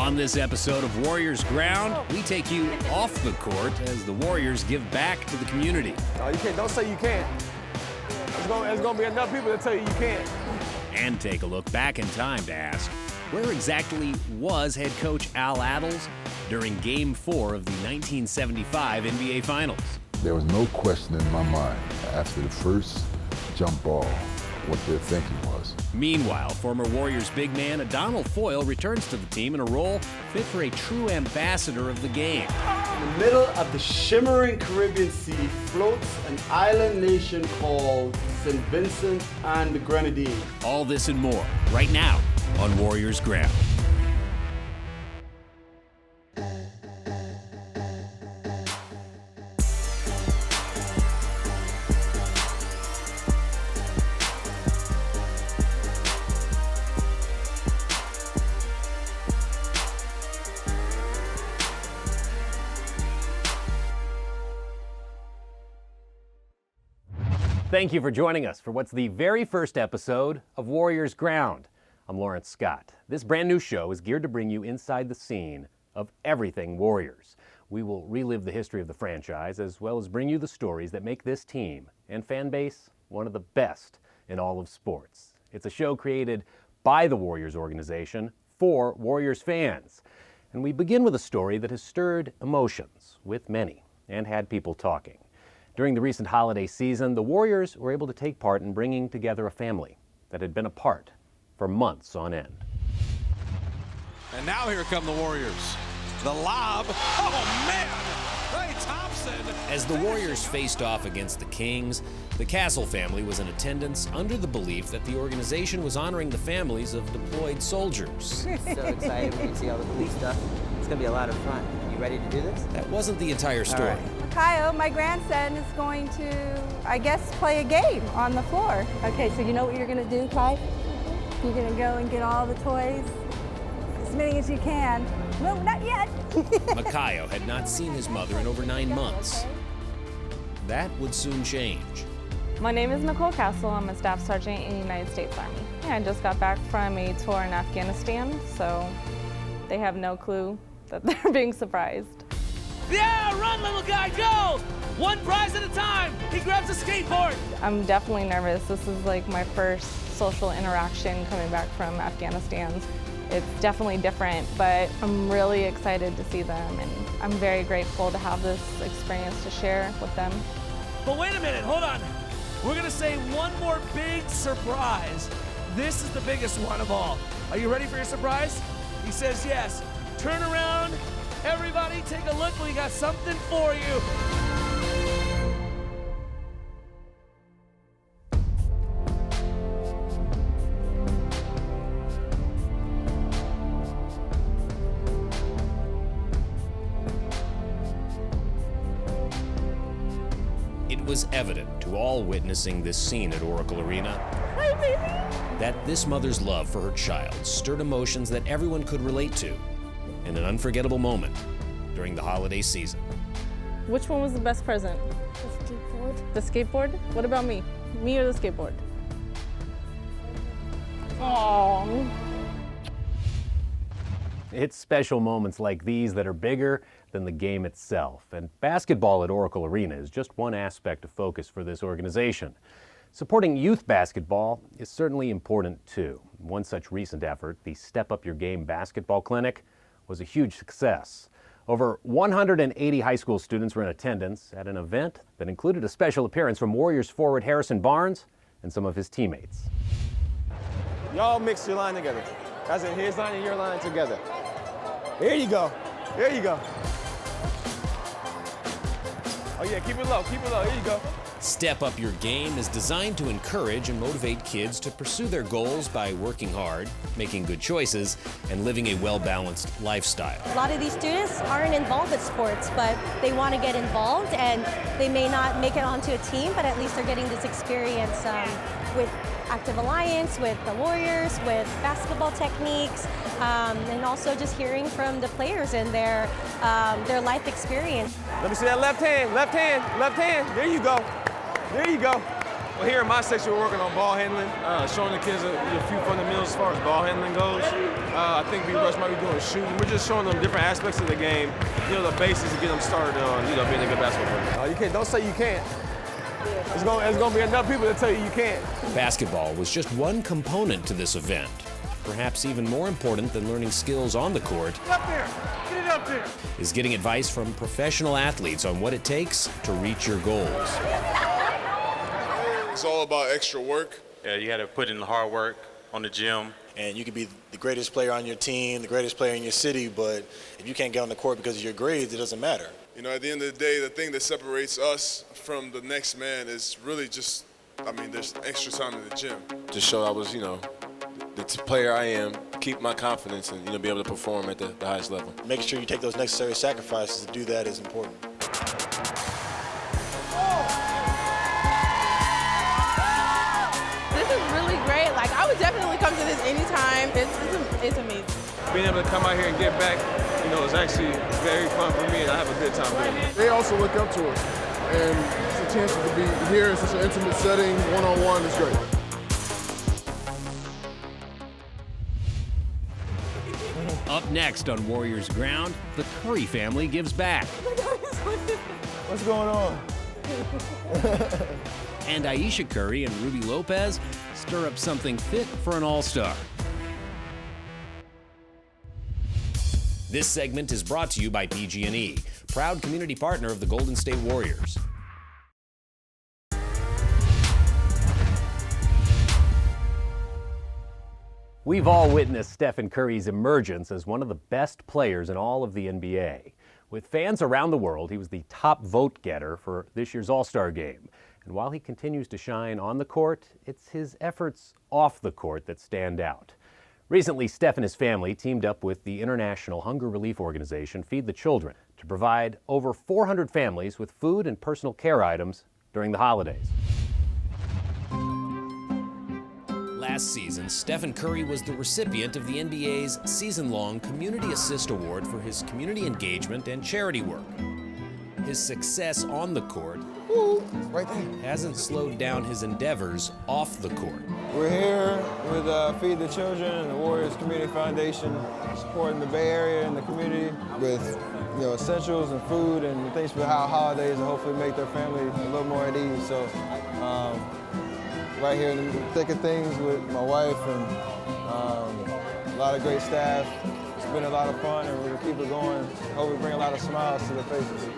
On this episode of Warriors Ground, we take you off the court as the Warriors give back to the community. No, you can't. Don't say you can't. There's going to be enough people that tell you you can't. And take a look back in time to ask, where exactly was head coach Al Attles during Game 4 of the 1975 NBA Finals? There was no question in my mind after the first jump ball what their thinking was. Meanwhile, former Warriors big man Adonal Foyle returns to the team in a role fit for a true ambassador of the game. In the middle of the shimmering Caribbean Sea floats an island nation called St. Vincent and the Grenadines. All this and more right now on Warriors Ground. Thank you for joining us for what's the very first episode of Warriors Ground. I'm Laurence Scott. This brand new show is geared to bring you inside the scene of everything Warriors. We will relive the history of the franchise as well as bring you the stories that make this team and fan base one of the best in all of sports. It's a show created by the Warriors organization for Warriors fans. And we begin with a story that has stirred emotions with many and had people talking. During the recent holiday season, the Warriors were able to take part in bringing together a family that had been apart for months on end. And now here come the Warriors. The lob. Oh, man! Ray Thompson. As the Warriors faced off against the Kings, the Castle family was in attendance under the belief that the organization was honoring the families of deployed soldiers. So excited when you see all the police stuff. It's going to be a lot of fun. You ready to do this? That wasn't the entire story. Kyle, my grandson, is going to, I guess, play a game on the floor. Okay, so you know what you're going to do, Kai? You're going to go and get all the toys, as many as you can. No, not yet. Makayo had not seen his mother in over 9 months. That would soon change. My name is Nicole Castle. I'm a staff sergeant in the United States Army. I just got back from a tour in Afghanistan, so they have no clue that they're being surprised. Yeah, run, little guy, go! One prize at a time. He grabs a skateboard. I'm definitely nervous. This is like my first social interaction coming back from Afghanistan. It's definitely different, but I'm really excited to see them, and I'm very grateful to have this experience to share with them. But wait a minute, hold on. We're gonna say one more big surprise. This is the biggest one of all. Are you ready for your surprise? He says yes. Turn around. Everybody take a look, we got something for you. It was evident to all witnessing this scene at Oracle Arena that this mother's love for her child stirred emotions that everyone could relate to in an unforgettable moment during the holiday season. Which one was the best present? The skateboard. The skateboard? What about me? Me or the skateboard? Oh. It's special moments like these that are bigger than the game itself. And basketball at Oracle Arena is just one aspect of focus for this organization. Supporting youth basketball is certainly important too. One such recent effort, the Step Up Your Game Basketball Clinic, was a huge success. Over 180 high school students were in attendance at an event that included a special appearance from Warriors forward Harrison Barnes and some of his teammates. Y'all mix your line together. That's in his line and your line together. There you go. There you go. Oh yeah, keep it low, keep it low. Here you go. Step Up Your Game is designed to encourage and motivate kids to pursue their goals by working hard, making good choices, and living a well-balanced lifestyle. A lot of these students aren't involved with sports, but they want to get involved, and they may not make it onto a team, but at least they're getting this experience with Active Alliance, with the Warriors, with basketball techniques, and also just hearing from the players and their life experience. Let me see that left hand, left hand, left hand. There you go. There you go. Well, here in my section, we're working on ball handling, showing the kids a few fundamentals as far as ball handling goes. I think B-Rush might be doing shooting. We're just showing them different aspects of the game, the basics to get them started on, being a good basketball player. You can't, don't say you can't. It's gonna be enough people to tell you can't. Basketball was just one component to this event. Perhaps even more important than learning skills on the court Up there. Get it up there. is getting advice from professional athletes on what it takes to reach your goals. It's all about extra work. Yeah, you got to put in the hard work on the gym. And you can be the greatest player on your team, the greatest player in your city, but if you can't get on the court because of your grades, it doesn't matter. At the end of the day, the thing that separates us from the next man is really just, there's extra time in the gym. Just show I was, the player I am, keep my confidence and, be able to perform at the highest level. Making sure you take those necessary sacrifices to do that is important. This is really great. Like, I would definitely come to this anytime. It's amazing. Being able to come out here and get back, is actually very fun for me, and I have a good time doing it. They also look up to us, and it's a chance to be here in such an intimate setting, one-on-one is great. Up next on Warriors Ground, the Curry family gives back. What's going on? And Ayesha Curry and Ruby Lopez stir up something fit for an all-star. This segment is brought to you by PG&E, proud community partner of the Golden State Warriors. We've all witnessed Stephen Curry's emergence as one of the best players in all of the NBA. With fans around the world, he was the top vote getter for this year's All-Star game. And while he continues to shine on the court, it's his efforts off the court that stand out. Recently, Steph and his family teamed up with the international hunger relief organization Feed the Children to provide over 400 families with food and personal care items during the holidays. Last season, Stephen Curry was the recipient of the NBA's season-long Community Assist Award for his community engagement and charity work. His success on the court hasn't slowed down his endeavors off the court. We're here with Feed the Children and the Warriors Community Foundation, supporting the Bay Area and the community with essentials and food and things for how holidays and hopefully make their family a little more at ease. So right here in the thick of things with my wife and a lot of great staff. It's been a lot of fun and we're gonna keep it going. Hope we bring a lot of smiles to their faces.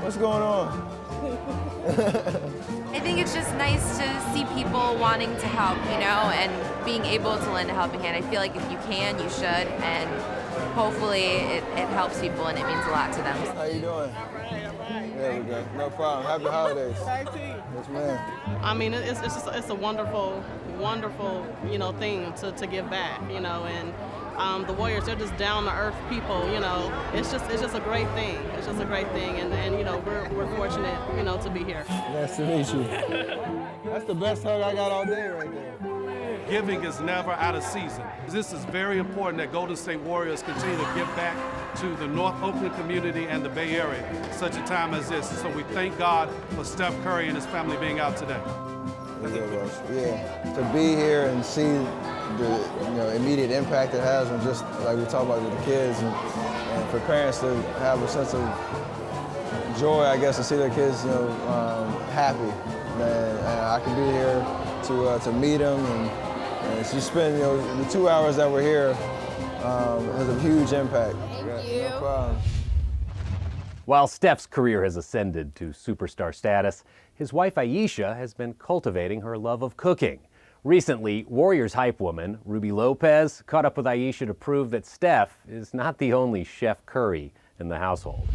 What's going on? I think it's just nice to see people wanting to help, and being able to lend a helping hand. I feel like if you can, you should, and hopefully it helps people and it means a lot to them. How you doing? There we go. No problem. Happy holidays. Yes, ma'am. It's a wonderful thing to give back, and the Warriors, they're just down to earth people, It's just a great thing. It's just a great thing, and we're fortunate, to be here. Nice to meet you. That's the best hug I got all day right there. Giving is never out of season. This is very important that Golden State Warriors continue to give back to the North Oakland community and the Bay Area such a time as this. So we thank God for Steph Curry and his family being out today. Yeah, to be here and see the immediate impact it has on just like we talk about with the kids and for parents to have a sense of joy, I guess, to see their kids happy. And I can be here to meet them and you spend the 2 hours that we're here has a huge impact. Thank you. No problem. While Steph's career has ascended to superstar status, his wife Ayesha has been cultivating her love of cooking. Recently, Warriors hype woman Ruby Lopez caught up with Ayesha to prove that Steph is not the only Chef Curry in the household.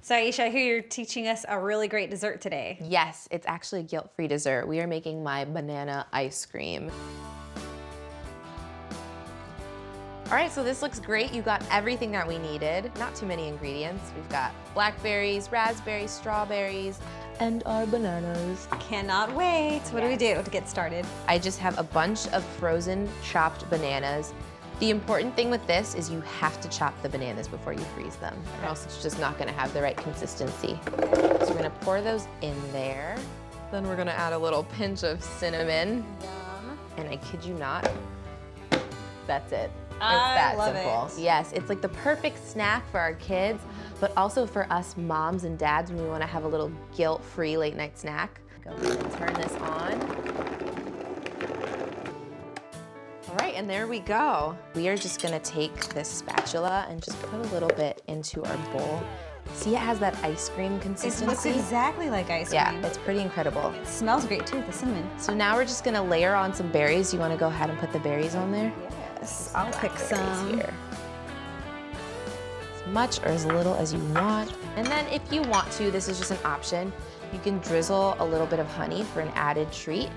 So Aisha, I hear you're teaching us a really great dessert today. Yes, it's actually a guilt-free dessert. We are making my banana ice cream. All right, so this looks great. You got everything that we needed. Not too many ingredients. We've got blackberries, raspberries, strawberries, and our bananas. Cannot wait. What do we do to get started? I just have a bunch of frozen chopped bananas. The important thing with this is you have to chop the bananas before you freeze them, or else it's just not gonna have the right consistency. So we're gonna pour those in there. Then we're gonna add a little pinch of cinnamon. Yum. And I kid you not, that's it. It's that simple. Yes, it's like the perfect snack for our kids, but also for us moms and dads when we wanna have a little guilt-free late night snack. Go ahead and turn this on. All right, and there we go. We are just gonna take this spatula and just put a little bit into our bowl. See, it has that ice cream consistency. It looks exactly like ice cream. Yeah, it's pretty incredible. It smells great too, the cinnamon. So now we're just gonna layer on some berries. You wanna go ahead and put the berries on there? Yes, I'll pick some. Here. As much or as little as you want. And then if you want to, this is just an option, you can drizzle a little bit of honey for an added treat.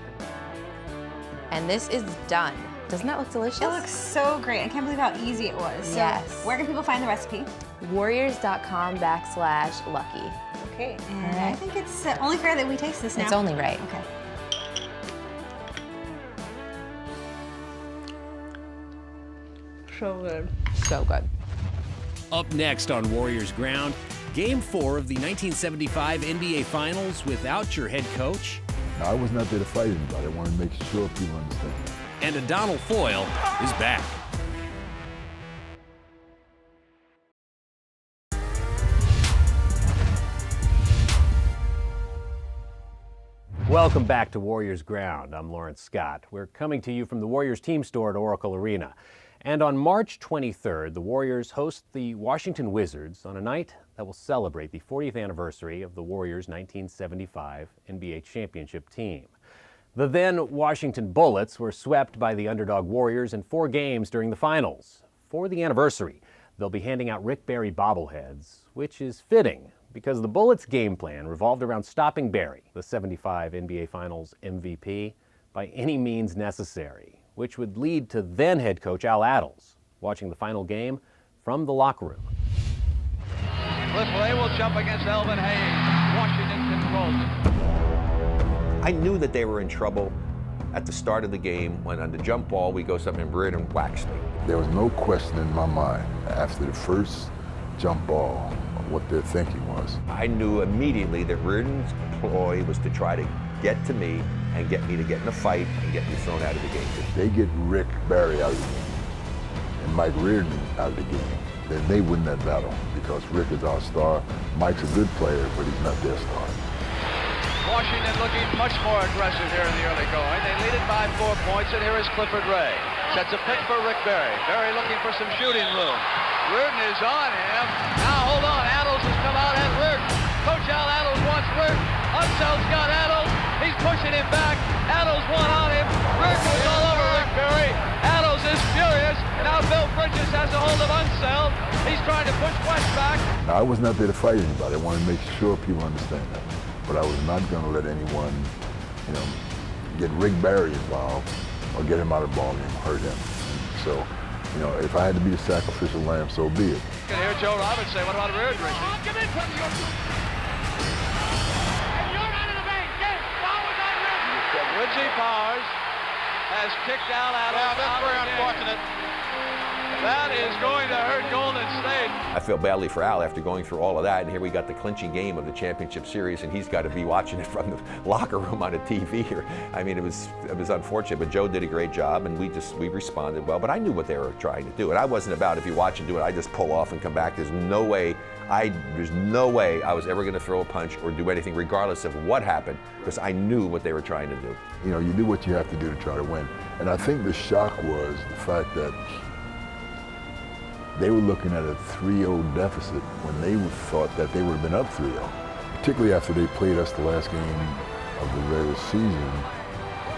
And this is done. Doesn't that look delicious? It looks so great. I can't believe how easy it was. So yes. Where can people find the recipe? Warriors.com/lucky. Okay, and I think it's only fair that we taste this now. It's only right. Okay. So good. So good. Up next on Warriors Ground, Game 4 of the 1975 NBA Finals without your head coach. No, I was not there to fight anybody. I wanted to make sure people understand. And Adonal Foyle is back. Welcome back to Warriors Ground. I'm Laurence Scott. We're coming to you from the Warriors team store at Oracle Arena. And on March 23rd, the Warriors host the Washington Wizards on a night that will celebrate the 40th anniversary of the Warriors' 1975 NBA championship team. The then Washington Bullets were swept by the underdog Warriors in 4 games during the finals. For the anniversary, they'll be handing out Rick Barry bobbleheads, which is fitting because the Bullets' game plan revolved around stopping Barry, the 75 NBA Finals MVP, by any means necessary, which would lead to then head coach Al Attles watching the final game from the locker room. Cliff Ray will jump against Alvin Hayes. Washington controls it. I knew that they were in trouble at the start of the game when on the jump ball we go something and Reardon whacks me. There was no question in my mind after the first jump ball what their thinking was. I knew immediately that Reardon's ploy was to try to get to me and get me to get in a fight and get me thrown out of the game. If they get Rick Barry out of the game and Mike Reardon out of the game, then they win that battle because Rick is our star. Mike's a good player, but he's not their star. Washington looking much more aggressive here in the early going. They lead it by 4 points, and here is Clifford Ray. Sets a pick for Rick Barry. Barry looking for some shooting room. Reardon is on him. Now hold on, Attles has come out at Rick. Coach Al Attles wants Rick. Unsell's got Attles. He's pushing him back. Attles one on him. Rick was all over Rick Barry. Attles is furious. Now Bill Bridges has a hold of Unsell. He's trying to push West back. Now, I was not there to fight anybody. I wanted to make sure people understand that. But I was not going to let anyone, get Rick Barry involved or get him out of the ballgame, hurt him. So, if I had to be the sacrificial lamb, so be it. You can hear Joe Roberts say, what about Reardon? Come in from your... And you're out of the bank. Yes, Powers on Reardon. Richie Powers has kicked out Adams. Yeah, that's very unfortunate. That is going to hurt Golden State. I feel badly for Al after going through all of that, and here we got the clinching game of the championship series, and he's got to be watching it from the locker room on a TV here. I mean, it was unfortunate, but Joe did a great job, and we responded well. But I knew what they were trying to do, and I wasn't about if you watch and do it, I just pull off and come back. There's no way I was ever going to throw a punch or do anything, regardless of what happened, because I knew what they were trying to do. You do what you have to do to try to win, and I think the shock was the fact that they were looking at a 3-0 deficit when they thought that they would have been up 3-0, particularly after they played us the last game of the regular season,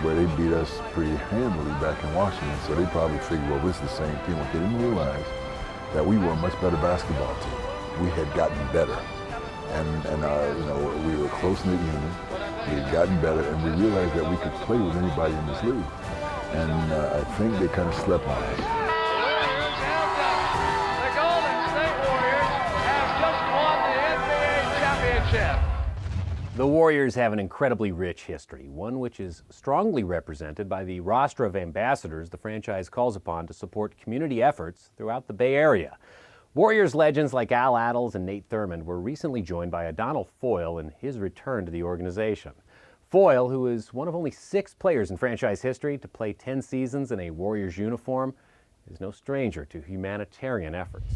where they beat us pretty handily back in Washington. So they probably figured, well, this is the same team. What they didn't realize that we were a much better basketball team. We had gotten better, and we were a close-knit unit. We had gotten better, and we realized that we could play with anybody in this league. And I think they kind of slept on us. The Warriors have an incredibly rich history, one which is strongly represented by the roster of ambassadors the franchise calls upon to support community efforts throughout the Bay Area. Warriors legends like Attles and Nate Thurmond were recently joined by Adonal Foyle in his return to the organization. Foyle, who is one of only 6 players in franchise history to play 10 seasons in a Warriors uniform, is no stranger to humanitarian efforts.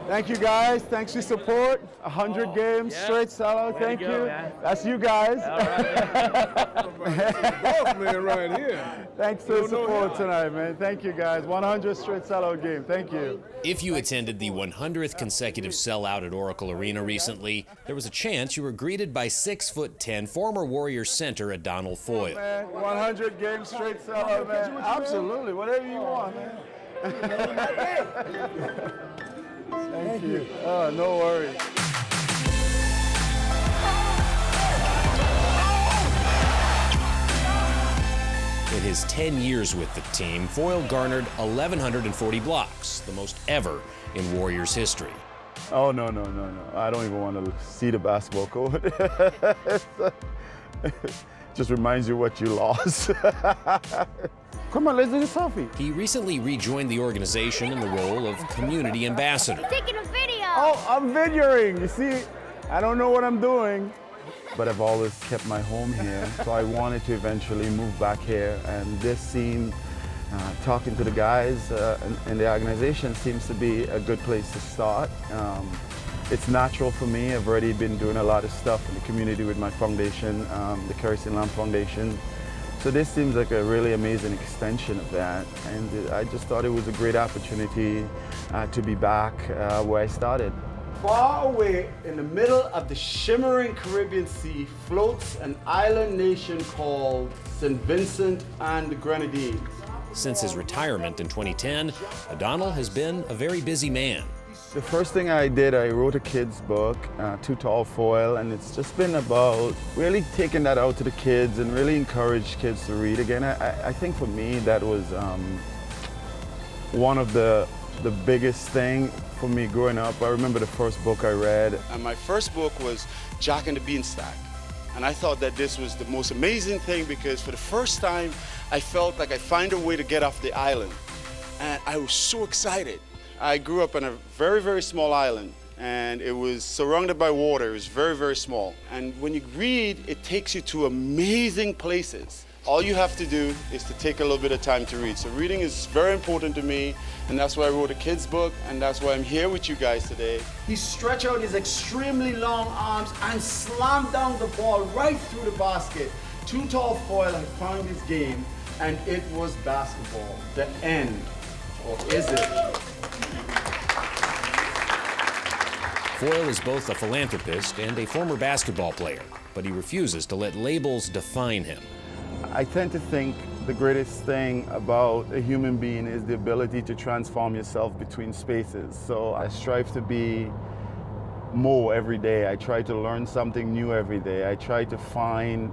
Thank you guys. Thanks for your support. 100 games straight sellout. Thank you. That's you guys. Man right here. Thanks for the support tonight, man. Thank you guys. 100 straight sellout game. Thank you. If you attended the 100th consecutive sellout at Oracle Arena recently, there was a chance you were greeted by 6'10" former Warriors center Adonal Foyle. Man, 100 games straight sellout, man. Absolutely. Whatever you want, man. Thank you. Oh, no worries. In his 10 years with the team, Foyle garnered 1,140 blocks, the most ever in Warriors history. Oh, no. I don't even want to see the basketball court. Just reminds you what you lost. Come on, let's do the selfie. He recently rejoined the organization in the role of community ambassador. Taking a video. Oh, I'm videoing. You see, I don't know what I'm doing, but I've always kept my home here. So I wanted to eventually move back here, and this seemed, talking to the guys in the organization seems to be a good place to start. It's natural for me. I've already been doing a lot of stuff in the community with my foundation, the Curry Lamb Foundation. So this seems like a really amazing extension of that, and I just thought it was a great opportunity to be back where I started. Far away in the middle of the shimmering Caribbean Sea floats an island nation called St. Vincent and the Grenadines. Since his retirement in 2010, Adonal has been a very busy man. The first thing I did, I wrote a kid's book, Adonal Foyle, and it's just been about really taking that out to the kids and really encourage kids to read again. I think for me that was one of the biggest thing for me growing up. I remember the first book I read. And my first book was Jack and the Beanstalk. And I thought that this was the most amazing thing because for the first time, I felt like I found a way to get off the island. And I was so excited. I grew up on a very, very small island, and it was surrounded by water. It was very, very small. And when you read, it takes you to amazing places. All you have to do is to take a little bit of time to read. So reading is very important to me, and that's why I wrote a kid's book, and that's why I'm here with you guys today. He stretched out his extremely long arms and slammed down the ball right through the basket. Adonal Foyle had found his game, and it was basketball. The end. Or is it? Foyle is both a philanthropist and a former basketball player, but he refuses to let labels define him. I tend to think the greatest thing about a human being is the ability to transform yourself between spaces. So I strive to be more every day. I try to learn something new every day. I try to find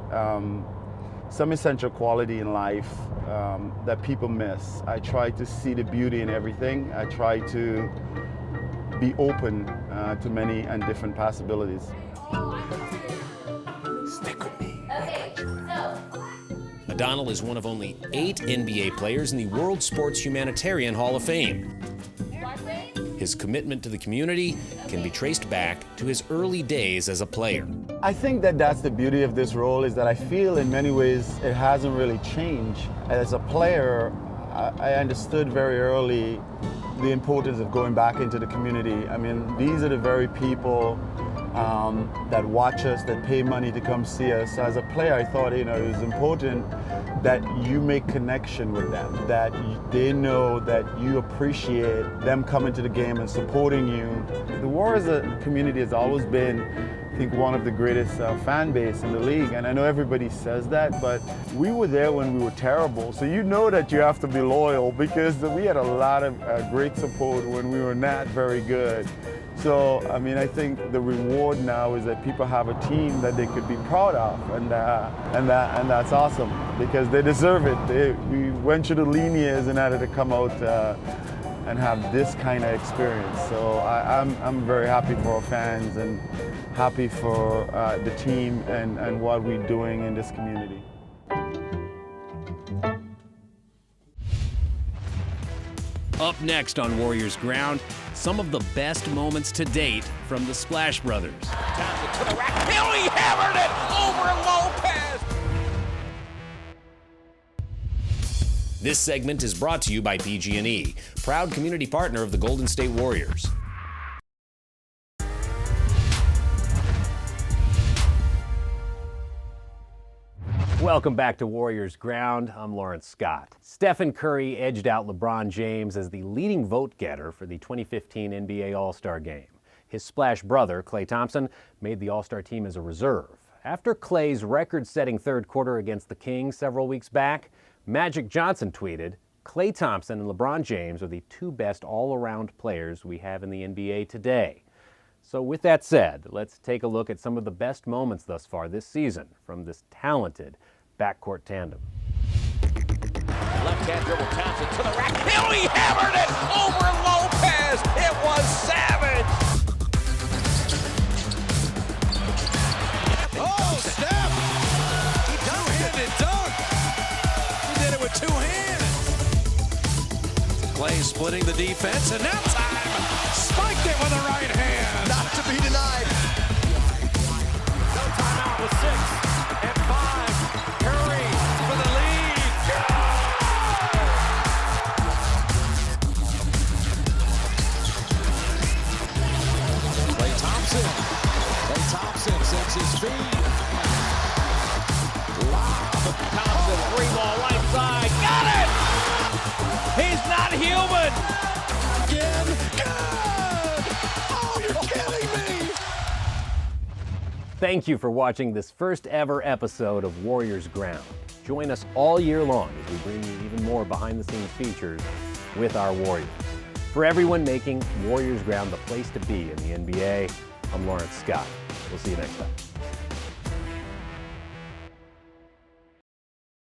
some essential quality in life that people miss. I try to see the beauty in everything. I try to be open to many and different possibilities. Stick with me. Adonal is one of only 8 NBA players in the World Sports Humanitarian Hall of Fame. His commitment to the community can be traced back to his early days as a player. I think that that's the beauty of this role, is that I feel in many ways it hasn't really changed. As a player, I understood very early the importance of going back into the community. I mean, these are the very people that watch us, that pay money to come see us. As a player, I thought, it was important that you make connection with them, that they know that you appreciate them coming to the game and supporting you. The Warriors community has always been, I think, one of the greatest fan base in the league, and I know everybody says that, but we were there when we were terrible, so you know that you have to be loyal, because we had a lot of great support when we were not very good. So, I mean, I think the reward now is that people have a team that they could be proud of, and that's awesome, because they deserve it. We went through the lean years in order to come out and have this kind of experience. So I'm very happy for our fans and happy for the team and what we're doing in this community. Up next on Warriors Ground, some of the best moments to date from the Splash Brothers. To the rack. He hammered it over Lopez. This segment is brought to you by PG&E, proud community partner of the Golden State Warriors. Welcome back to Warriors Ground. I'm Laurence Scott. Stephen Curry edged out LeBron James as the leading vote getter for the 2015 NBA All-Star Game. His Splash brother, Klay Thompson, made the All-Star team as a reserve. After Klay's record-setting third quarter against the Kings several weeks back, Magic Johnson tweeted, "Klay Thompson and LeBron James are the two best all-around players we have in the NBA today." So with that said, let's take a look at some of the best moments thus far this season from this talented backcourt tandem. Left-hand dribble, Thompson to the rack. He hammered it over Lopez. It was savage. Oh, Steph! Two-handed dunk. He did it with two hands. Klay splitting the defense, and now time. Spiked it with the right hand. Not to be denied. No timeout with 6 and 5. Curry for the lead. Klay Thompson sets his feet. Lob. Thompson, free ball, right side. Got it! He's not human. Again. Good! Oh, you're kidding me! Thank you for watching this first ever episode of Warriors Ground. Join us all year long as we bring you even more behind-the-scenes features with our Warriors. For everyone making Warriors Ground the place to be in the NBA, I'm Laurence Scott. We'll see you next time.